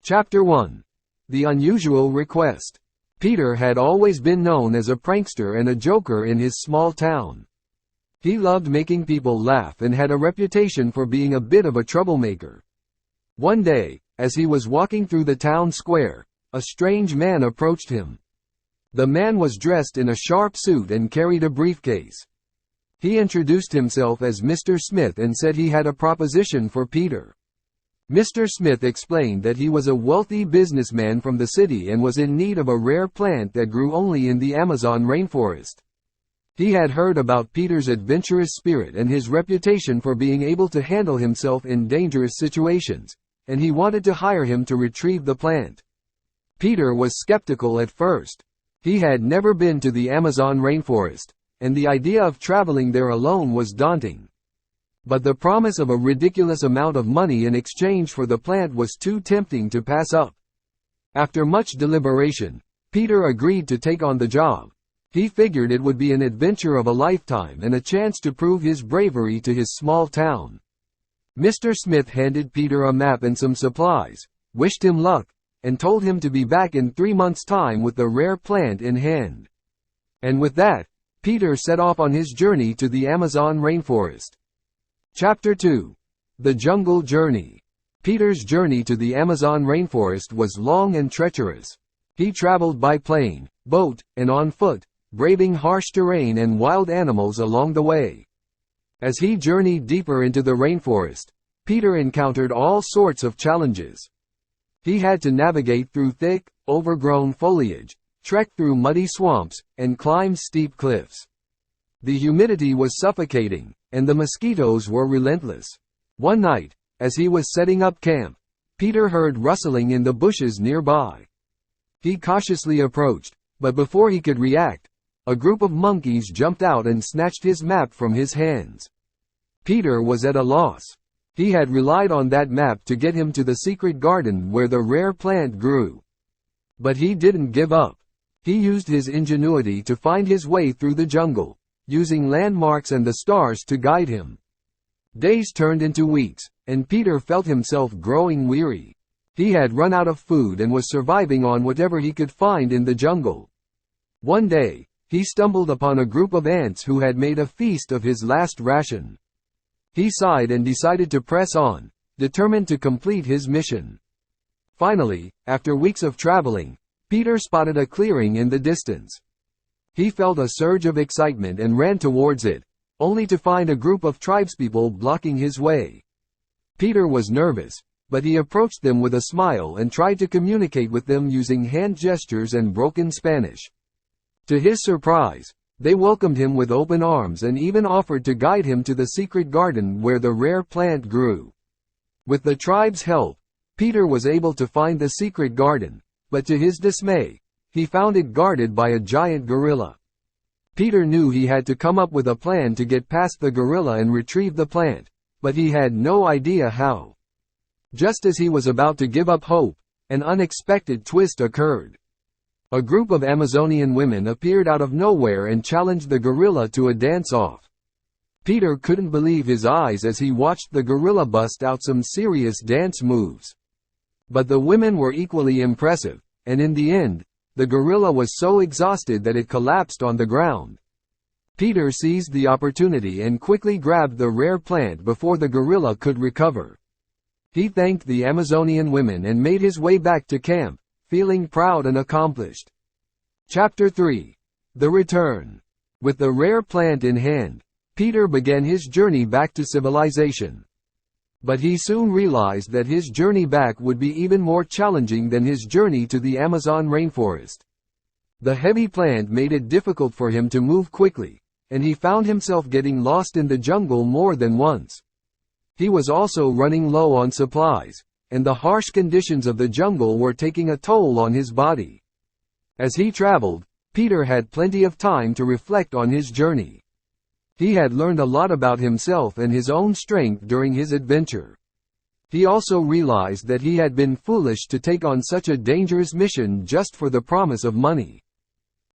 Chapter 1. The Unusual Request. Peter had always been known as a prankster and a joker in his small town. He loved making people laugh and had a reputation for being a bit of a troublemaker. One day, as he was walking through the town square, a strange man approached him. The man was dressed in a sharp suit and carried a briefcase. He introduced himself as Mr. Smith and said he had a proposition for Peter. Mr. Smith explained that he was a wealthy businessman from the city and was in need of a rare plant that grew only in the Amazon rainforest. He had heard about Peter's adventurous spirit and his reputation for being able to handle himself in dangerous situations, and he wanted to hire him to retrieve the plant. Peter was skeptical at first. He had never been to the Amazon rainforest, and the idea of traveling there alone was daunting. But the promise of a ridiculous amount of money in exchange for the plant was too tempting to pass up. After much deliberation, Peter agreed to take on the job. He figured it would be an adventure of a lifetime and a chance to prove his bravery to his small town. Mr. Smith handed Peter a map and some supplies, wished him luck, and told him to be back in 3 months' time with the rare plant in hand. And with that, Peter set off on his journey to the Amazon rainforest. Chapter 2. The Jungle Journey. Peter's journey to the Amazon rainforest was long and treacherous. He traveled by plane, boat, and on foot, braving harsh terrain and wild animals along the way. As he journeyed deeper into the rainforest, Peter encountered all sorts of challenges. He had to navigate through thick, overgrown foliage, trek through muddy swamps, and climb steep cliffs. The humidity was suffocating, and the mosquitoes were relentless. One night, as he was setting up camp, Peter heard rustling in the bushes nearby. He cautiously approached, but before he could react, a group of monkeys jumped out and snatched his map from his hands. Peter was at a loss. He had relied on that map to get him to the secret garden where the rare plant grew. But he didn't give up. He used his ingenuity to find his way through the jungle, using landmarks and the stars to guide him. Days turned into weeks, and Peter felt himself growing weary. He had run out of food and was surviving on whatever he could find in the jungle. One day, he stumbled upon a group of ants who had made a feast of his last ration. He sighed and decided to press on, determined to complete his mission. Finally, after weeks of traveling, Peter spotted a clearing in the distance. He felt a surge of excitement and ran towards it, only to find a group of tribespeople blocking his way. Peter was nervous, but he approached them with a smile and tried to communicate with them using hand gestures and broken Spanish. To his surprise, they welcomed him with open arms and even offered to guide him to the secret garden where the rare plant grew. With the tribe's help, Peter was able to find the secret garden, but to his dismay, he found it guarded by a giant gorilla. Peter knew he had to come up with a plan to get past the gorilla and retrieve the plant, but he had no idea how. Just as he was about to give up hope, an unexpected twist occurred. A group of Amazonian women appeared out of nowhere and challenged the gorilla to a dance-off. Peter couldn't believe his eyes as he watched the gorilla bust out some serious dance moves. But the women were equally impressive, and in the end, the gorilla was so exhausted that it collapsed on the ground. Peter seized the opportunity and quickly grabbed the rare plant before the gorilla could recover. He thanked the Amazonian women and made his way back to camp, feeling proud and accomplished. Chapter 3. The Return. With the rare plant in hand, Peter began his journey back to civilization. But he soon realized that his journey back would be even more challenging than his journey to the Amazon rainforest. The heavy plant made it difficult for him to move quickly, and he found himself getting lost in the jungle more than once. He was also running low on supplies, and the harsh conditions of the jungle were taking a toll on his body. As he traveled, Peter had plenty of time to reflect on his journey. He had learned a lot about himself and his own strength during his adventure. He also realized that he had been foolish to take on such a dangerous mission just for the promise of money.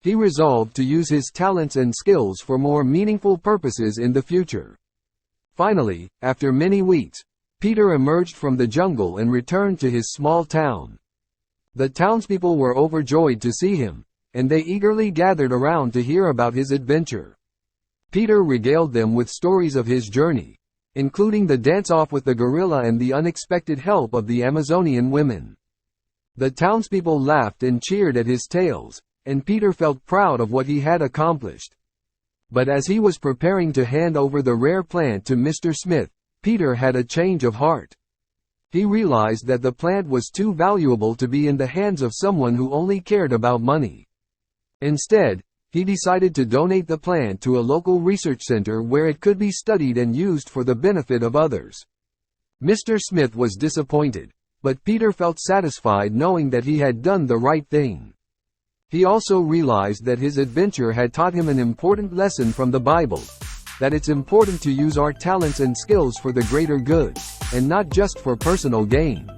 He resolved to use his talents and skills for more meaningful purposes in the future. Finally, after many weeks, Peter emerged from the jungle and returned to his small town. The townspeople were overjoyed to see him, and they eagerly gathered around to hear about his adventure. Peter regaled them with stories of his journey, including the dance-off with the gorilla and the unexpected help of the Amazonian women. The townspeople laughed and cheered at his tales, and Peter felt proud of what he had accomplished. But as he was preparing to hand over the rare plant to Mr. Smith, Peter had a change of heart. He realized that the plant was too valuable to be in the hands of someone who only cared about money. Instead, he decided to donate the plant to a local research center where it could be studied and used for the benefit of others. Mr. Smith was disappointed, but Peter felt satisfied knowing that he had done the right thing. He also realized that his adventure had taught him an important lesson from the Bible, that it's important to use our talents and skills for the greater good, and not just for personal gain.